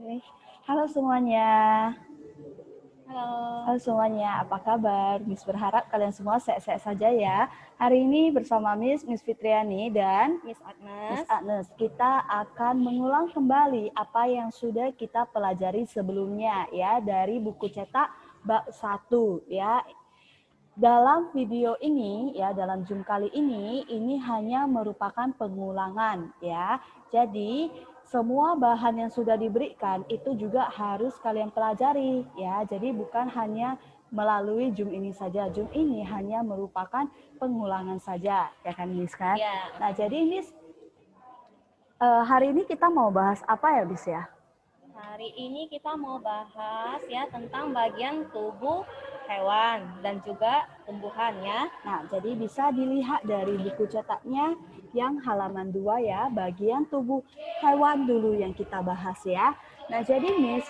Oke. Halo semuanya. Halo. Halo semuanya, apa kabar? Miss berharap kalian semua sehat-sehat saja ya. Hari ini bersama Miss Fitriani dan Miss Miss Agnes. Agnes, kita akan mengulang kembali apa yang sudah kita pelajari sebelumnya ya dari buku cetak bab 1 ya. Dalam video ini ya, dalam Zoom kali ini hanya merupakan pengulangan ya. Jadi semua bahan yang sudah diberikan itu juga harus kalian pelajari ya. Jadi bukan hanya melalui Zoom ini saja. Zoom ini hanya merupakan pengulangan saja ya kan Miss kan. Ya. Nah, jadi Miss hari ini kita mau bahas apa ya Miss ya? Hari ini kita mau bahas ya tentang bagian tubuh hewan dan juga tumbuhan ya. Nah, jadi bisa dilihat dari buku cetaknya yang halaman 2 ya, bagian tubuh hewan dulu yang kita bahas ya. Nah, jadi Miss,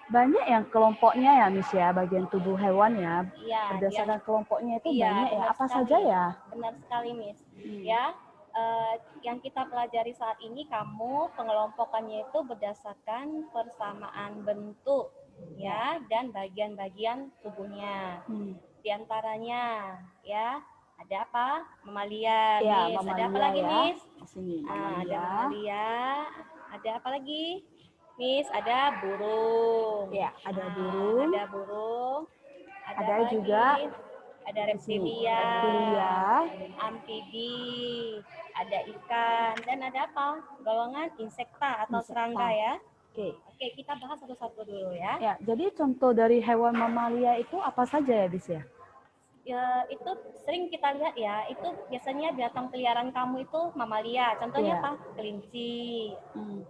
banyak yang kelompoknya ya Miss ya, bagian tubuh hewan ya. Iya, Berdasarkan kelompoknya itu iya banyak ya, benar apa sekali. saja ya? Benar sekali, Miss. Ya, yang kita pelajari saat ini kamu pengelompokannya itu berdasarkan persamaan bentuk ya dan bagian-bagian tubuhnya. Di antaranya ya ada apa? Mamalia, Ya, Miss. Ada apa mamalia lagi, ya. Miss? Di sini Ada mamalia. mamalia. Ada apa lagi? Miss, ada burung. Ya, ada burung. Ada burung. Ada Ada apa juga lagi? Ada di sini reptilia, reptilia. amfibi, ada ikan, dan ada apa? Golongan insekta atau serangga ya. Oke. Oke, kita bahas satu-satu dulu ya. Ya, jadi contoh dari hewan mamalia itu apa saja ya, Bis ya? Ya, itu sering kita lihat ya, itu biasanya binatang peliharaan kamu itu mamalia. Contohnya Ya. apa? Kelinci.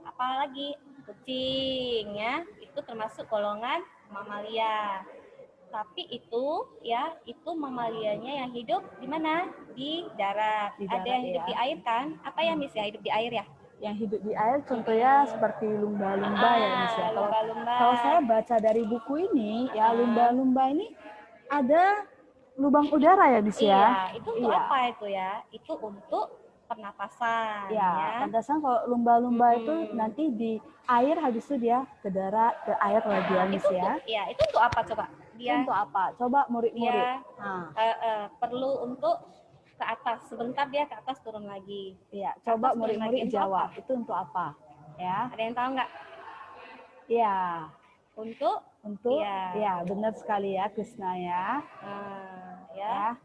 Apalagi kucing ya, itu termasuk golongan mamalia. Tapi itu ya, itu mamalianya yang hidup di mana? Di darat. Di Ada darat yang hidup ya. di air kan? Apa ya Miss ya? Hidup di air ya? Yang hidup di air contohnya seperti lumba-lumba ya Miss ya. Lumba-lumba. Kalau saya baca dari buku ini ya lumba-lumba ini ada lubang udara ya Miss ya. Iya, itu untuk Iya. apa itu ya? Itu untuk pernapasan Ya, ya. pantasan kalau lumba-lumba itu nanti di air habis itu dia ke darat, ke air lagi ya Miss ya. Ya, itu untuk apa coba? Itu untuk apa? Coba murid-murid. Perlu untuk ke atas. Sebentar dia ke atas turun lagi. Iya, coba murid-murid jawab. Itu untuk apa? Ya. Ada yang tahu nggak? Iya. Untuk ya benar sekali ya Krisna ya. Ya.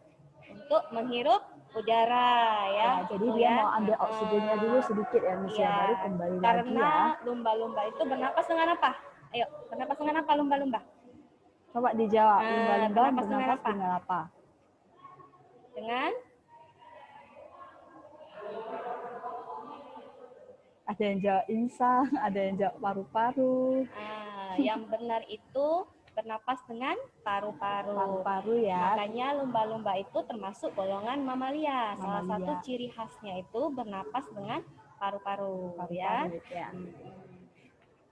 Untuk menghirup udara ya. Jadi dia mau ambil oksigennya dulu sedikit ya Miss ya, baru kembali lagi ya. Karena lumba-lumba itu bernapas dengan apa? Ayo, bernapas dengan apa lumba-lumba? Coba dijawab, lumba-lumba bernapas dengan apa? Dengan? Ada yang jawab insang, ada yang jawab paru-paru. Yang benar itu bernapas dengan paru-paru. Paru-paru ya. Makanya lumba-lumba itu termasuk golongan mamalia. Salah satu ciri khasnya itu bernapas dengan paru-paru ya.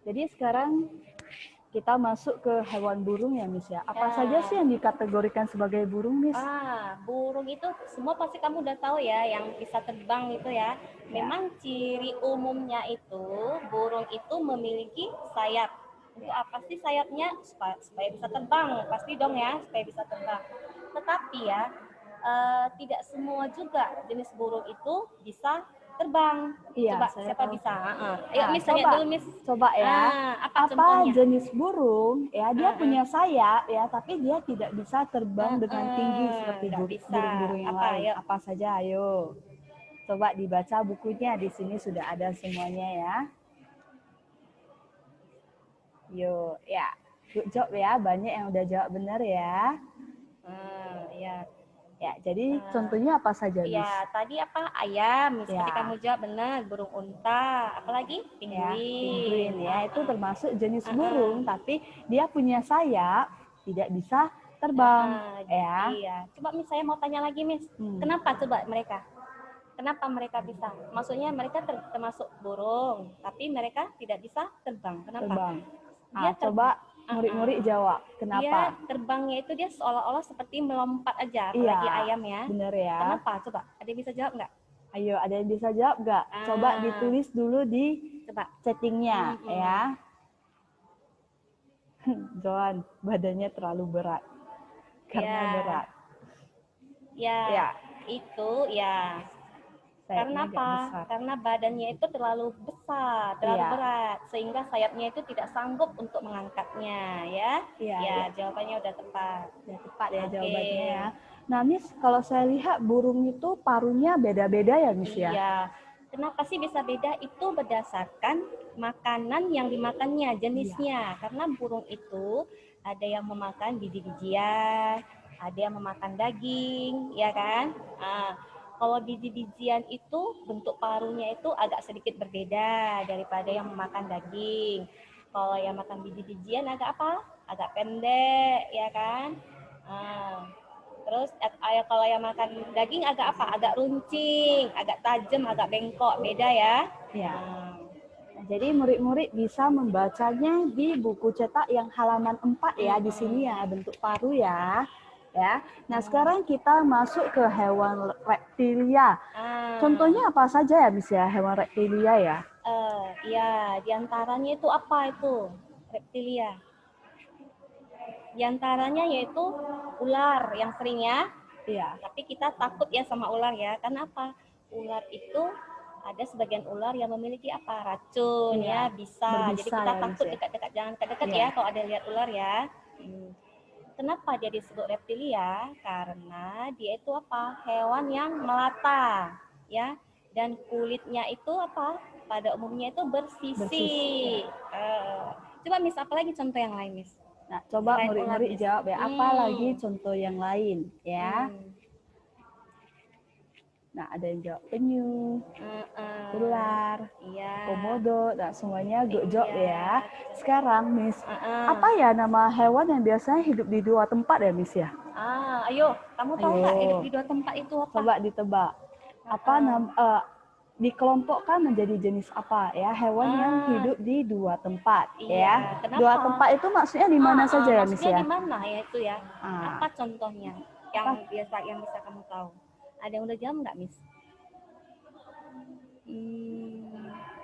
Jadi sekarang kita masuk ke hewan burung ya Miss ya. Apa saja sih yang dikategorikan sebagai burung Miss? Burung itu semua pasti kamu udah tahu ya, yang bisa terbang itu ya. Memang ciri umumnya itu burung itu memiliki sayap. Untuk apa sih sayapnya? Supaya bisa terbang, pasti dong ya, supaya bisa terbang. Tetapi ya, tidak semua juga jenis burung itu bisa terbang. Iya, coba siapa tahu. Bisa? Ayo Miss tanya dulu Miss. Coba ya. Apa jenis burung? Ya dia punya sayap ya, tapi dia tidak bisa terbang dengan tinggi seperti burung-burung yang lain. Ayo. Apa saja? Ayo. Coba dibaca bukunya, di sini sudah ada semuanya ya. Yuk, ya. Good job ya, banyak yang udah jawab benar ya. Ya, jadi contohnya apa saja, Miss? Ya, tadi apa? Ayam, seperti kamu jawab benar. Burung unta, apalagi? Penguin. Ya, itu termasuk jenis burung, tapi dia punya sayap, tidak bisa terbang. Iya. Coba Miss, saya mau tanya lagi, Miss. Kenapa coba mereka? Kenapa mereka bisa? Maksudnya mereka termasuk burung, tapi mereka tidak bisa terbang. Kenapa? Coba murid-murid jawab. Kenapa? Dia terbangnya itu dia seolah-olah seperti melompat aja, apalagi ayam ya. Bener ya. Kenapa? Coba, ada yang bisa jawab nggak? Ayo, ada yang bisa jawab nggak? Coba ditulis dulu di chattingnya ya. Joan, badannya terlalu berat. Karena Ya. berat. Ya, Ya. itu ya. Sayapnya Karena agak apa? besar. Karena badannya itu terlalu besar, terlalu Iya. berat, sehingga sayapnya itu tidak sanggup untuk mengangkatnya, ya. Iya, Ya, iya. jawabannya udah tepat. Ya, tepat ya Oke. jawabannya ya. Nah, Miss, kalau saya lihat burung itu paruhnya beda-beda ya, Miss ya? Iya. Kenapa sih bisa beda? Itu berdasarkan makanan yang dimakannya, jenisnya. Karena burung itu ada yang memakan biji-bijian, ada yang memakan daging, ya kan? Nah, kalau biji-bijian itu bentuk paruhnya itu agak sedikit berbeda daripada yang memakan daging. Kalau yang makan biji-bijian agak apa? Agak pendek, ya kan? Nah, terus kalau yang makan daging agak apa? Agak runcing, agak tajam, agak bengkok, beda ya. Ya. Nah, jadi murid-murid bisa membacanya di buku cetak yang halaman 4 ya, di sini ya, bentuk paruh ya. Ya. Nah, sekarang kita masuk ke hewan reptilia. Contohnya apa saja ya, Miss ya, hewan reptilia ya? Ya, diantaranya itu apa itu reptilia? Diantaranya yaitu ular yang sering ya. Iya. Tapi kita takut ya sama ular ya. Karena apa? Ular itu ada sebagian ular yang memiliki apa? Racun Iya, ya, bisa. Jadi berbisa kita ya, Miss takut ya? dekat-dekat, jangan dekat-dekat Iya. ya kalau ada lihat ular ya. Kenapa dia disebut reptilia? Karena dia itu apa? Hewan yang melata, ya. Dan kulitnya itu apa? Pada umumnya itu bersisi. Coba Miss, apa lagi contoh yang lain Miss? Nah, coba Selain ular, murid-murid Miss. jawab ya, apa lagi contoh yang lain ya? Nah, ada yang jawab penyu, ular, Iya. komodo, nah semuanya jawab Iya. ya. Sekarang, Miss, apa ya nama hewan yang biasanya hidup di dua tempat ya, Miss ya? Ayo, kamu tahu nggak hidup di dua tempat itu apa? Coba ditebak. Apa dikelompokkan menjadi jenis apa ya hewan yang hidup di dua tempat ya? Kenapa? Dua tempat itu maksudnya di mana saja ya, Miss Maksudnya ya? di mana ya itu ya? Apa contohnya yang bisa kamu tahu? Ada yang udah jawab nggak, Miss?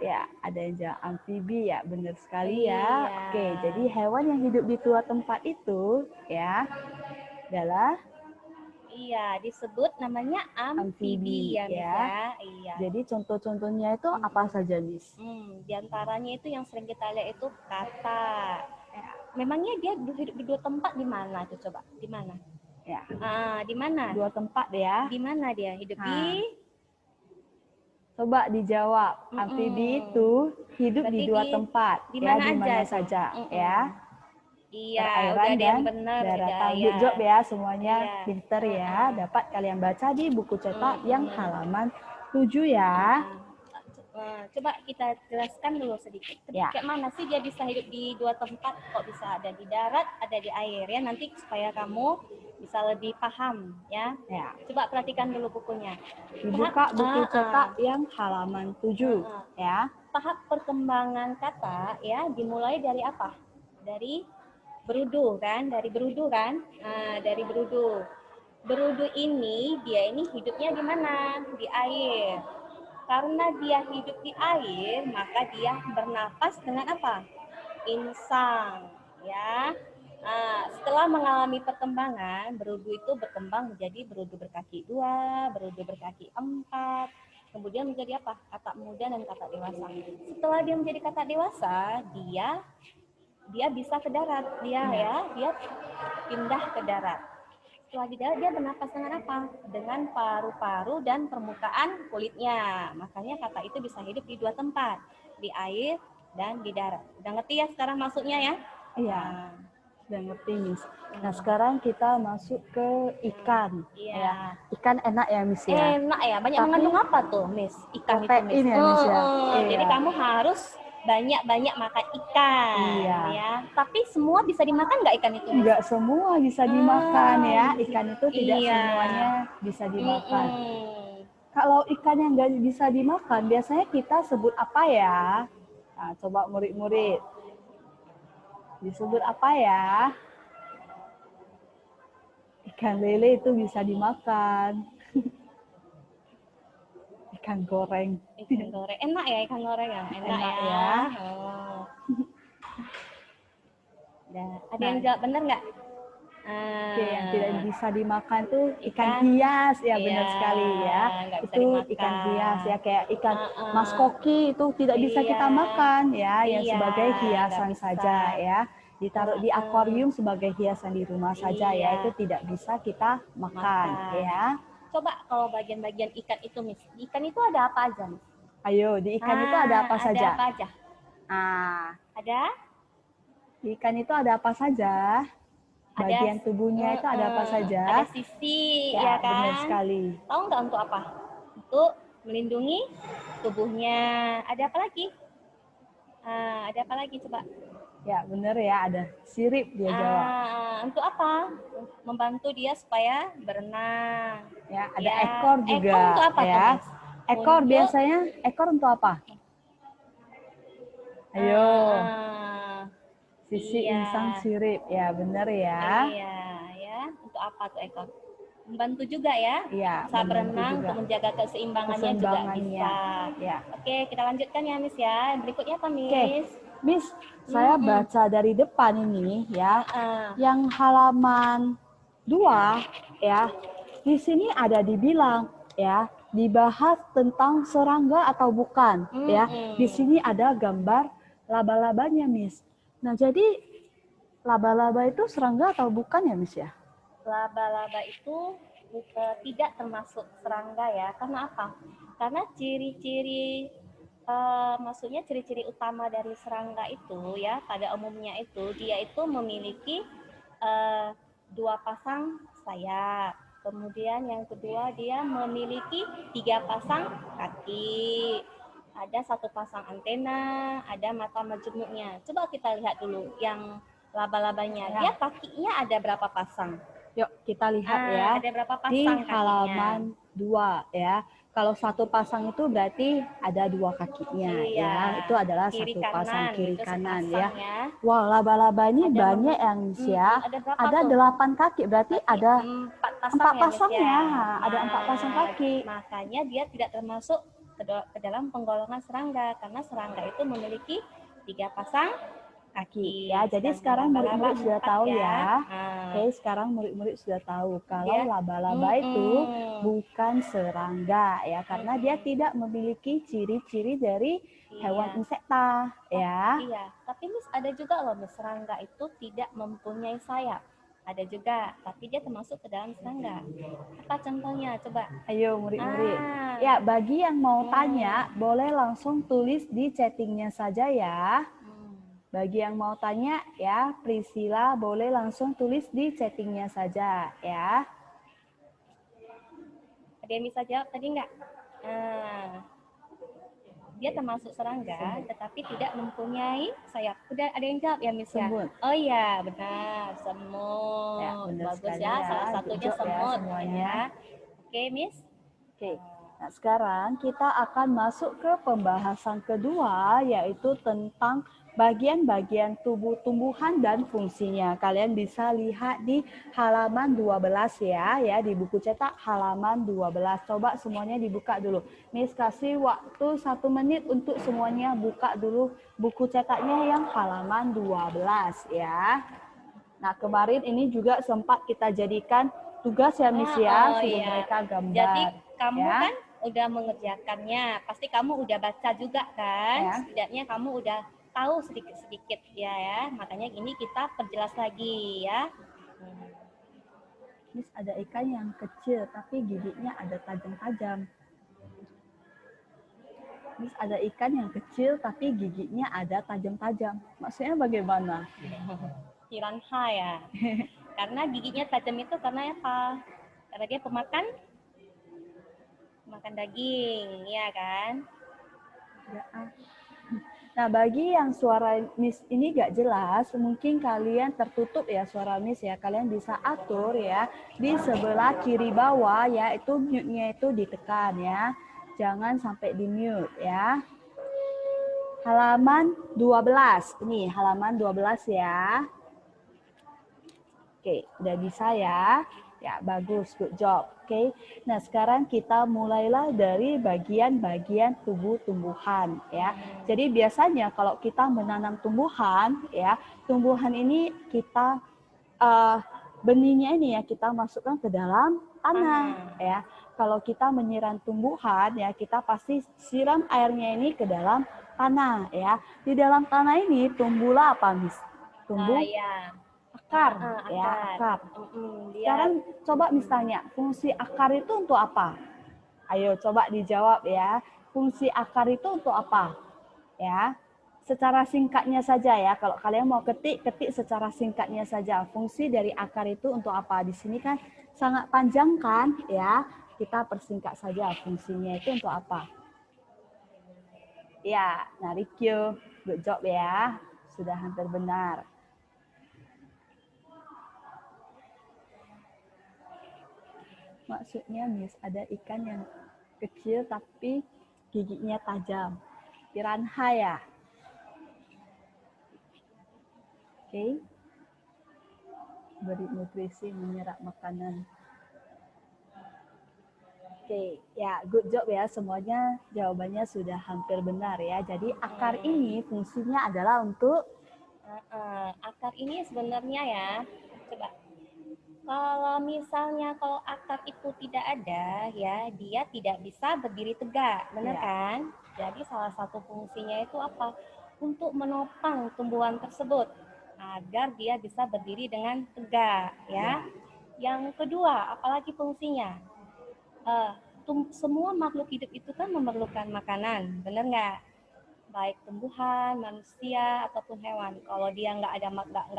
Ya, ada yang jawab amfibi ya, benar sekali ya. Oke, jadi hewan yang hidup di dua tempat itu ya adalah disebut namanya amfibi ya, Miss ya. Iya. Jadi contoh-contohnya itu apa saja, Miss? Di antaranya itu yang sering kita lihat itu kata. Memangnya dia hidup di dua tempat di mana tuh coba? Di mana? Ya. Di mana? Dua tempat ya. Di mana dia hidup di? Coba dijawab. Amfibi itu hidup di dua tempat. Di mana ya, di mana saja ya. Iya, Perairan udah dan benar, daratan. Good job ya semuanya, pinter ya. Dapat kalian baca di buku cetak yang halaman 7 ya. Coba kita jelaskan dulu sedikit. Kayak mana sih dia bisa hidup di dua tempat? Kok bisa ada di darat, ada di air ya? Nanti supaya kamu bisa lebih paham ya. Coba perhatikan dulu bukunya. Dibuka buku cetak yang halaman 7 ya. Tahap perkembangan kata ya dimulai dari apa? Dari berudu kan? Dari berudu kan? Dari berudu. Berudu ini dia ini hidupnya di mana? Di air. Karena dia hidup di air, maka dia bernapas dengan apa? Insang, ya. Setelah mengalami perkembangan, berudu itu berkembang menjadi berudu berkaki 2, berudu berkaki 4, kemudian menjadi apa? Katak muda dan katak dewasa. Setelah dia menjadi katak dewasa, dia bisa ke darat, dia pindah ke darat. Setelah di darat dia bernapas dengan apa? Dengan paru-paru dan permukaan kulitnya. Makanya kata itu bisa hidup di dua tempat, di air dan di darat. Udah ngerti ya sekarang masuknya ya? Iya, udah ngerti, Miss. Nah, sekarang kita masuk ke ikan. Ya. Ikan enak ya, Miss ya? Enak ya, banyak mengandung apa tuh, Miss? Ikan itu, Miss. Ya, Miss ya? Jadi kamu harus banyak-banyak makan ikan ya. Tapi semua bisa dimakan nggak ikan itu? Enggak semua bisa dimakan ya. Ikan itu tidak semuanya bisa dimakan. Kalau ikan yang nggak bisa dimakan, biasanya kita sebut apa ya? Nah, coba murid-murid. Disebut apa ya? Ikan lele itu bisa dimakan. Ikan goreng. Ikan goreng. Enak ya ikan goreng ya? Enak ya. Ada yang jawab benar nggak? Oke, yang tidak bisa dimakan tuh ikan Ikan, hias, ya benar iya, sekali ya. nggak bisa Itu ikan hias dimakan. ya, kayak ikan mas Heeh. koki itu tidak bisa Iya, kita makan ya, yang iya, sebagai nggak hiasan bisa. saja ya. Ditaruh di Heeh. akuarium sebagai hiasan di rumah saja ya, itu Iya, tidak bisa kita makan makan. ya. Coba kalau bagian-bagian ikan itu, Miss. Di ikan itu ada apa aja, Miss? Ayo, di ikan itu ada apa Ada saja? apa aja? Ah, Ada? di ikan itu ada apa saja? Ada, Bagian tubuhnya itu ada apa ada saja? sisi, ya Ya, benar kan? sekali. Tahu nggak untuk apa? Untuk melindungi tubuhnya. Ada apa lagi? Ada apa lagi coba? Ya, benar ya, ada sirip dia jawab. Untuk apa? Membantu dia supaya berenang. Ya, ada Ya, ekor juga ekor untuk apa tuh, ya. Miss? Ekor Untuk biasanya ekor untuk apa? Ayo, ah, sisi iya, insang sirip. Ya, benar ya. iya, ya. Untuk apa tuh ekor? Membantu juga ya, Iya, saat membantu berenang juga untuk menjaga keseimbangannya juga keseimbangannya. bisa. Ya. Oke, kita lanjutkan ya, Miss ya. Berikutnya apa, Oke, Miss? Miss, saya Mm-mm. baca dari depan ini ya, Ah, yang halaman 2 ya. Di sini ada dibilang ya, dibahas tentang serangga atau bukan ya. Di mm-mm. sini ada gambar laba-labanya, Miss. Nah, jadi laba-laba itu serangga atau bukan ya, Miss ya? Laba-laba itu tidak termasuk serangga ya. Karena apa? Karena ciri-ciri maksudnya ciri-ciri utama dari serangga itu ya pada umumnya itu dia itu memiliki eh, dua pasang sayap. Kemudian yang kedua dia memiliki tiga pasang kaki. Ada satu pasang antena, ada mata majemuknya. Coba kita lihat dulu yang laba-labanya. Ya. Dia kakinya ada berapa pasang? Yuk kita lihat ya Ada berapa di pasang kakinya? halaman 2 ya. Kalau satu pasang itu berarti ada dua kakinya Iya, ya. Itu adalah kiri satu pasang kanan kiri itu kanan sepasang ya. ya. Wah, laba-laba ini Ada banyak yang Miss ya. ada berapa Ada tuh? 8 kaki, berarti Berarti ada empat pasang 4 ya, Miss pasang ya. ya. Ada 4 pasang kaki. Makanya dia tidak termasuk ke dalam penggolongan serangga karena serangga itu memiliki tiga pasang Kaki kaki. ya. Jadi Sedangkan sekarang laba-laba murid-murid sudah 4 tahu ya. ya. Oke, sekarang murid-murid sudah tahu kalau Dia laba-laba itu bukan serangga ya, karena dia tidak memiliki ciri-ciri dari hewan Iya. insekta ya. Iya, tapi Miss ada juga loh Miss serangga itu tidak mempunyai sayap. Ada juga, tapi dia termasuk ke dalam serangga. Apa contohnya? Coba. Ayo murid-murid. Ah, Ya, bagi yang mau hmm, tanya, boleh langsung tulis di chattingnya saja ya. hmm. Bagi yang mau tanya ya, Priscilla boleh langsung tulis di chattingnya saja ya. Ada yang bisa jawab tadi nggak? Ah, dia termasuk serangga, tetapi tidak mempunyai sayap. Udah ada yang jawab ya Miss ya? Semut. Oh iya, benar, semut. Ya, benar Bagus sekali ya, ya. salah Good satunya job ya semut semuanya. ya. Oke, Miss. Oke, nah sekarang kita akan masuk ke pembahasan kedua, yaitu tentang bagian-bagian tubuh tumbuhan dan fungsinya. Kalian bisa lihat di halaman 12 ya, di buku cetak halaman 12. Coba semuanya dibuka dulu. Miss kasih waktu 1 menit untuk semuanya buka dulu buku cetaknya yang halaman 12 ya. Nah, kemarin ini juga sempat kita jadikan tugas ya Miss ya, suruh Iya. mereka gambar. Jadi kamu ya. kan udah mengerjakannya, pasti kamu udah baca juga kan? Ya. Setidaknya kamu udah tahu sedikit-sedikit ya. Makanya ini kita perjelas lagi ya. Miss ada ikan yang kecil tapi giginya ada tajam-tajam. Miss ada ikan yang kecil tapi giginya ada tajam-tajam. Maksudnya bagaimana? Piranha ya. Karena giginya tajam itu karena apa? Karena dia pemakan daging, ya kan? Ya. Nah, bagi yang suara Miss ini gak jelas, mungkin kalian tertutup ya suara Miss ya. Kalian bisa atur ya di sebelah kiri bawah ya, itu mute-nya itu ditekan ya. Jangan sampai di mute ya. Halaman 12. Ini halaman 12 ya. Oke, udah bisa ya. Ya, bagus, good job. Oke. Nah, sekarang kita mulailah dari bagian-bagian tubuh tumbuhan ya. Jadi biasanya kalau kita menanam tumbuhan ya, tumbuhan ini kita benihnya ini ya kita masukkan ke dalam tanah ya. Kalau kita menyiram tumbuhan ya, kita pasti siram airnya ini ke dalam tanah ya. Di dalam tanah ini tumbuhlah apa, Miss? Tumbuh ya. akar Akar. ya, akar. Dia Sekarang coba misalnya fungsi akar itu untuk apa? Ayo coba dijawab ya. Fungsi akar itu untuk apa? Ya. Secara singkatnya saja ya. Kalau kalian mau ketik secara singkatnya saja. Fungsi dari akar itu untuk apa? Di sini kan sangat panjang kan ya. Kita persingkat saja fungsinya itu untuk apa? Ya, nah Rikyo, good job ya. Sudah hampir benar. Maksudnya, Miss, ada ikan yang kecil tapi giginya tajam. Piranha ya? Oke. Beri nutrisi, menyerap makanan. Oke, ya good job ya. Semuanya jawabannya sudah hampir benar ya. Jadi akar ini fungsinya adalah untuk akar ini sebenarnya ya, coba kalau misalnya kalau akar itu tidak ada ya, dia tidak bisa berdiri tegak, benar Ya. kan? Jadi salah satu fungsinya itu apa? Untuk menopang tumbuhan tersebut agar dia bisa berdiri dengan tegak ya. Yang kedua, apalagi fungsinya? Semua makhluk hidup itu kan memerlukan makanan, benar nggak? Baik tumbuhan, manusia ataupun hewan. Kalau dia nggak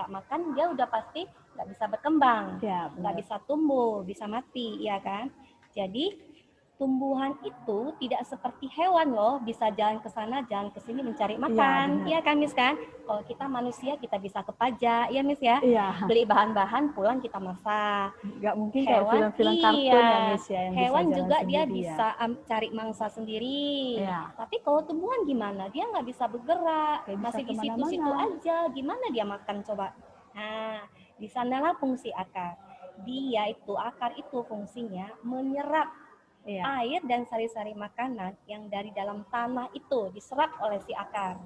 makan, dia udah pasti nggak bisa berkembang, Ya, nggak benar. bisa tumbuh, bisa mati, ya kan? Jadi tumbuhan itu tidak seperti hewan loh, bisa jalan ke sana, jalan ke sini mencari makan, Iya, iya kan Miss kan? Kalau kita manusia kita bisa ke pajak, ya Miss ya, Iya. beli bahan-bahan pulang kita masak. Nggak mungkin kayak Hewan film-film kartun ya, iya, Miss ya, yang bisa hewan jalan juga dia sendiri ya. bisa cari mangsa sendiri. Iya. Tapi kalau tumbuhan gimana? Dia nggak bisa bergerak, Kayak bisa masih di kemana-mana. situ-situ aja. Gimana dia makan coba? Nah, di sanalah fungsi akar. Dia itu akar itu fungsinya menyerap Iya. air dan sari-sari makanan yang dari dalam tanah itu diserap oleh si akar.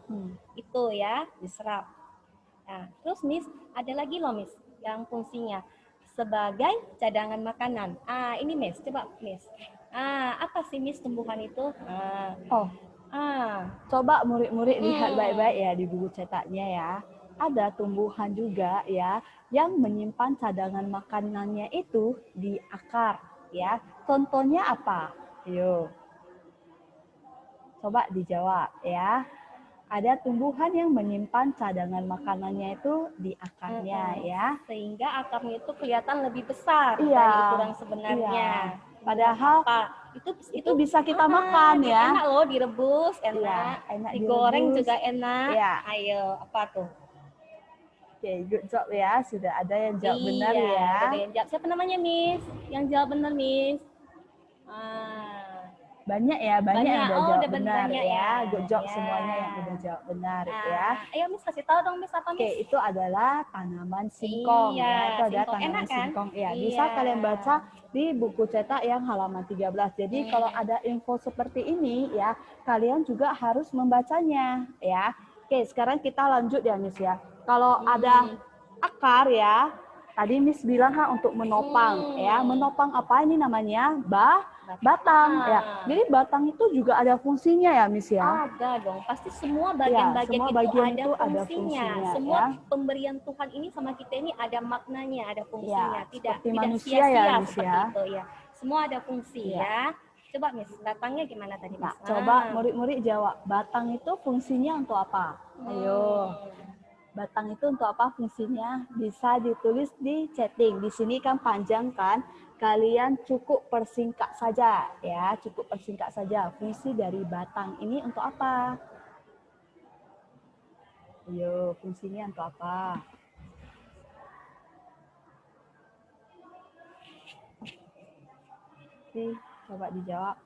Itu ya, diserap. Nah, terus Miss, ada lagi loh Miss yang fungsinya sebagai cadangan makanan. Ini Miss, coba Miss. Apa sih Miss tumbuhan itu? Oh, coba murid-murid lihat baik-baik ya di buku cetaknya ya. Ada tumbuhan juga ya yang menyimpan cadangan makanannya itu di akar ya. Contohnya apa? Yuk. Coba dijawab ya. Ada tumbuhan yang menyimpan cadangan makanannya itu di akarnya ya. Sehingga akarnya itu kelihatan lebih besar Iya, dari ukuran sebenarnya. Iya. Padahal itu bisa kita makan ya. Enak loh direbus, enak. Iya, enak Digoreng direbus. juga enak. Iya. Ayo, apa tuh? Oke, good job ya. Sudah ada yang jawab benar ya. Ada yang jawab. Siapa namanya, Miss? Yang jawab benar, Miss. Banyak ya, banyak yang udah jawab udah benar banyak ya. Good job Ya. semuanya yang udah jawab benar ya. Ayo Miss kasih tahu dong Miss apa Miss? Oke, itu adalah tanaman singkong Iya, ya. Itu adalah singkong. tanaman Enak kan? singkong. Ya, Iya. bisa kalian baca di buku cetak yang halaman 13. Jadi kalau ada info seperti ini ya, kalian juga harus membacanya ya. Oke, sekarang kita lanjut ya Miss ya. Kalau ada akar ya, tadi Miss bilang kan untuk menopang ya. Menopang apa ini namanya? Batang ya. Jadi batang itu juga ada fungsinya ya Miss ya. Ada dong, pasti semua bagian-bagian semua itu bagian ada itu ada fungsinya. fungsinya, Semua ya. pemberian Tuhan ini sama kita ini ada maknanya, ada fungsinya. Ya, tidak seperti manusia sia-sia ya, Miss seperti ya. itu ya. Semua ada fungsi Iya. ya. Coba Miss, batangnya gimana tadi Miss? Nah, coba murid-murid jawab, batang itu fungsinya untuk apa? Ayo. Batang itu untuk apa fungsinya? Bisa ditulis di chatting. Di sini kan panjang kan? Kalian cukup persingkat saja ya, cukup persingkat saja. Fungsi dari batang ini untuk apa? Ayo, fungsinya untuk apa? Oke, coba dijawab.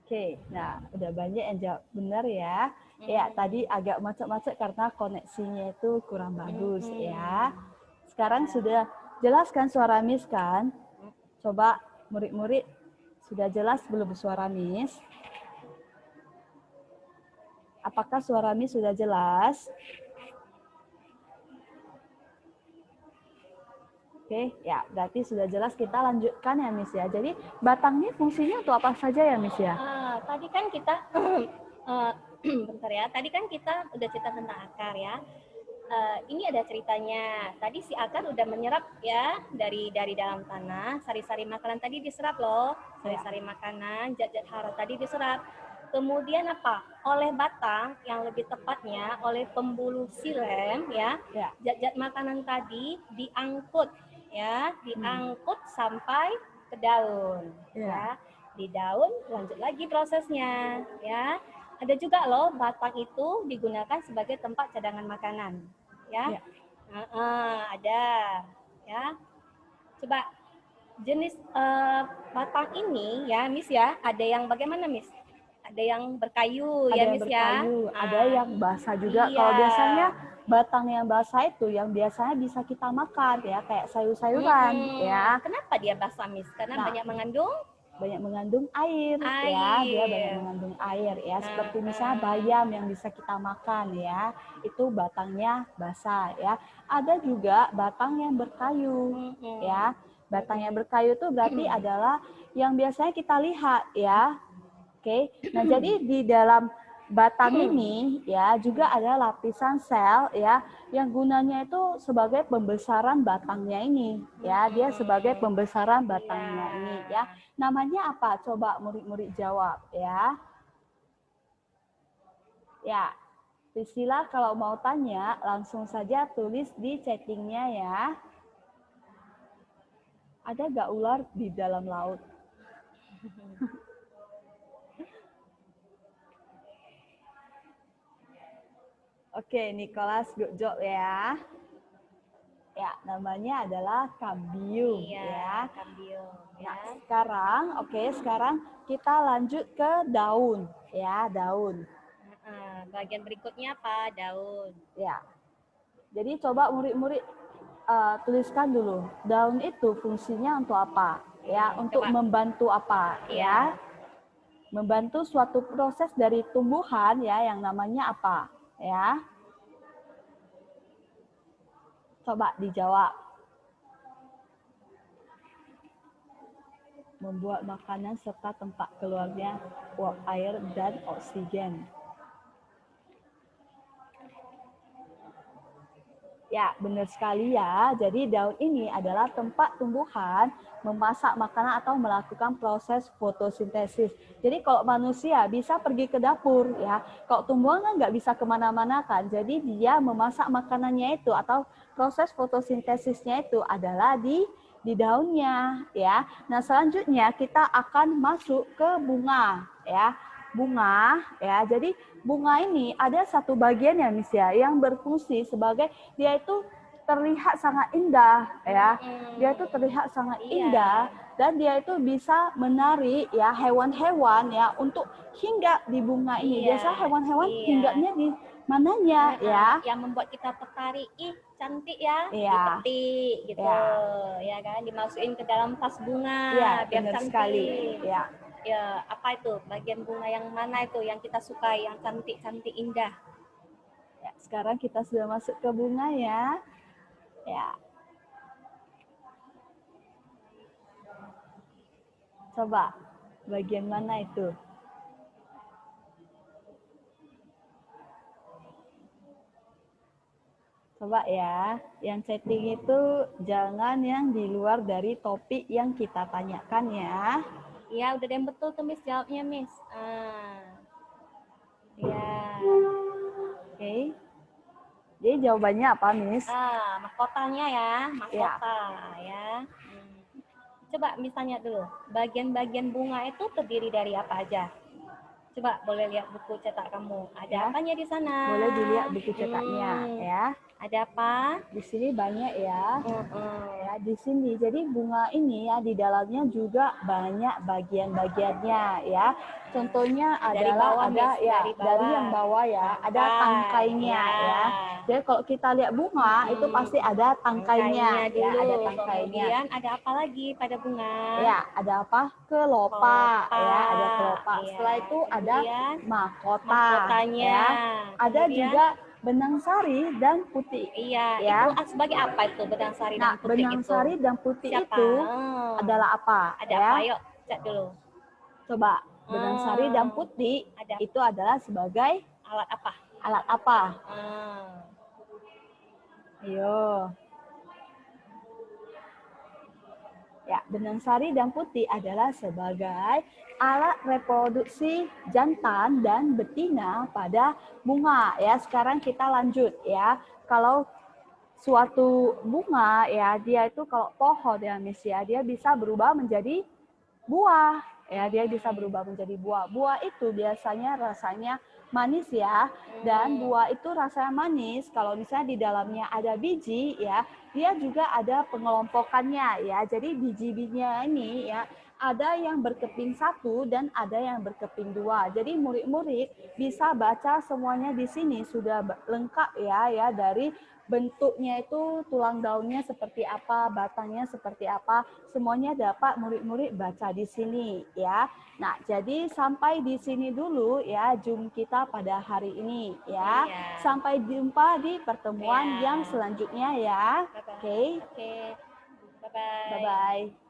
Oke, nah udah banyak yang jawab benar ya. Ya, tadi agak macet-macet karena koneksinya itu kurang bagus ya. Sekarang sudah jelas kan suara Miss kan? Coba murid-murid sudah jelas belum suara Miss? Apakah suara Miss sudah jelas? Oke, ya berarti sudah jelas, kita lanjutkan ya Miss ya. Jadi batang ini fungsinya untuk apa saja ya Miss ya? Tadi kan kita bentar ya. Tadi kan kita udah cerita tentang akar ya. Ini ada ceritanya. Tadi si akar udah menyerap ya dari dalam tanah. Sari-sari makanan tadi diserap loh. Sari-sari makanan, zat-zat hara tadi diserap. Kemudian apa? Oleh batang, yang lebih tepatnya oleh pembuluh silem ya. Zat-zat makanan tadi diangkut ya, diangkut sampai ke daun ya. Di daun lanjut lagi prosesnya ya. Ada juga loh batang itu digunakan sebagai tempat cadangan makanan ya. Ada ya. Coba jenis batang ini ya Miss ya, ada yang bagaimana Miss? Ada yang berkayu Ada ya yang Miss ya. berkayu, ada yang basah juga. Iya. Kalau biasanya batang yang basah itu yang biasanya bisa kita makan ya, kayak sayur-sayuran ya. Kenapa dia basah Miss? Karena banyak mengandung air ya, dia banyak mengandung air ya, seperti misalnya bayam yang bisa kita makan ya, itu batangnya basah ya. Ada juga batang yang berkayu ya. Batang yang berkayu itu berarti adalah yang biasanya kita lihat ya. Oke, nah jadi di dalam batang ini ya juga ada lapisan sel ya yang gunanya itu sebagai pembesaran batangnya ini ya, dia sebagai pembesaran batangnya ini ya. Namanya apa? Coba murid-murid jawab ya. Ya, Priscilla kalau mau tanya langsung saja tulis di chattingnya ya. Ada gak ular di dalam laut? Oke, Nicholas, good job ya. Ya, namanya adalah kambium ya. Kambium ya. Nah, sekarang kita lanjut ke daun ya, daun. Bagian berikutnya apa? Daun. Ya. Jadi coba murid-murid tuliskan dulu. Daun itu fungsinya untuk apa? Ya, untuk membantu apa? Ya. Membantu suatu proses dari tumbuhan ya yang namanya apa? Ya. Coba dijawab. Membuat makanan serta tempat keluarnya uap air dan oksigen. Ya, benar sekali ya. Jadi daun ini adalah tempat tumbuhan memasak makanan atau melakukan proses fotosintesis. Jadi kalau manusia bisa pergi ke dapur ya, kalau tumbuhan kan nggak bisa kemana-mana kan. Jadi dia memasak makanannya itu atau proses fotosintesisnya itu adalah di daunnya ya. Nah selanjutnya kita akan masuk ke bunga ya. Bunga ya. Jadi bunga ini ada satu bagian ya Miss ya yang berfungsi sebagai dia itu terlihat sangat indah ya. Dia itu terlihat sangat indah dan dia itu bisa menarik ya hewan-hewan ya untuk hinggap di bunga ini. Biasa hewan-hewan hinggapnya di mananya ya? Yang membuat kita tertarik, ih cantik ya, dipetik gitu, ya kan, dimasukin ke dalam vas bunga biar cantik. Sekali. Ya, apa itu bagian bunga yang mana itu yang kita sukai, yang cantik-cantik indah? Ya, sekarang kita sudah masuk ke bunga ya. Ya. Coba bagian mana itu? Coba ya, yang chatting itu jangan yang di luar dari topik yang kita tanyakan ya. Iya, udah ada yang betul tuh Miss jawabnya Miss. Ya. Oke. Jadi jawabannya apa Miss? Mahkotanya ya, mahkota ya. Coba Miss tanya dulu, bagian-bagian bunga itu terdiri dari apa aja? Coba boleh lihat buku cetak kamu. Ada apanya di sana? Boleh dilihat buku cetaknya ya. Ada apa? Di sini banyak ya. Mm-mm. Ya, di sini. Jadi bunga ini ya di dalamnya juga banyak bagian-bagiannya ya. Contohnya Dari adalah bawah, ada Miss, ya dari dari bawah. yang bawah ya, ada Tangkai, tangkainya ya. ya. Jadi kalau kita lihat bunga itu pasti ada tangkainya ya, dulu. ada tangkainya. Kemudian ada apa lagi pada bunga? Ya, ada apa? Kelopak ya, ada kelopak. Iya. Setelah itu ada Kemudian mahkota mahkotanya. ya. Ada Kemudian juga benang sari dan putih iya, itu ya. sebagai apa itu benang sari dan Nah, putih benang itu? sari dan putih Siapa? itu adalah apa Ada ya? apa? Yuk, cek dulu. Coba, benang sari dan Hmm, putih ada itu adalah sebagai alat apa? alat apa? Hmm, Ayo. Ya, benang sari dan putih adalah sebagai alat reproduksi jantan dan betina pada bunga. Ya, sekarang kita lanjut ya. Kalau suatu bunga ya, dia itu kalau pohon ya, Miss ya, dia bisa berubah menjadi buah. Ya, dia bisa berubah menjadi buah. Buah itu biasanya rasanya manis ya, dan buah itu rasanya manis. Kalau misalnya di dalamnya ada biji ya, dia juga ada pengelompokannya ya. Jadi biji-bijinya ini ya, ada yang berkeping satu dan ada yang berkeping dua. Jadi murid-murid bisa baca semuanya di sini sudah lengkap ya dari bentuknya itu tulang daunnya seperti apa, batangnya seperti apa, semuanya dapat murid-murid baca di sini ya. Nah, jadi sampai di sini dulu ya Zoom kita pada hari ini ya. Iya. Sampai jumpa di pertemuan Iya. yang selanjutnya ya. Bye-bye. Oke. Oke. Bye-bye. Bye-bye.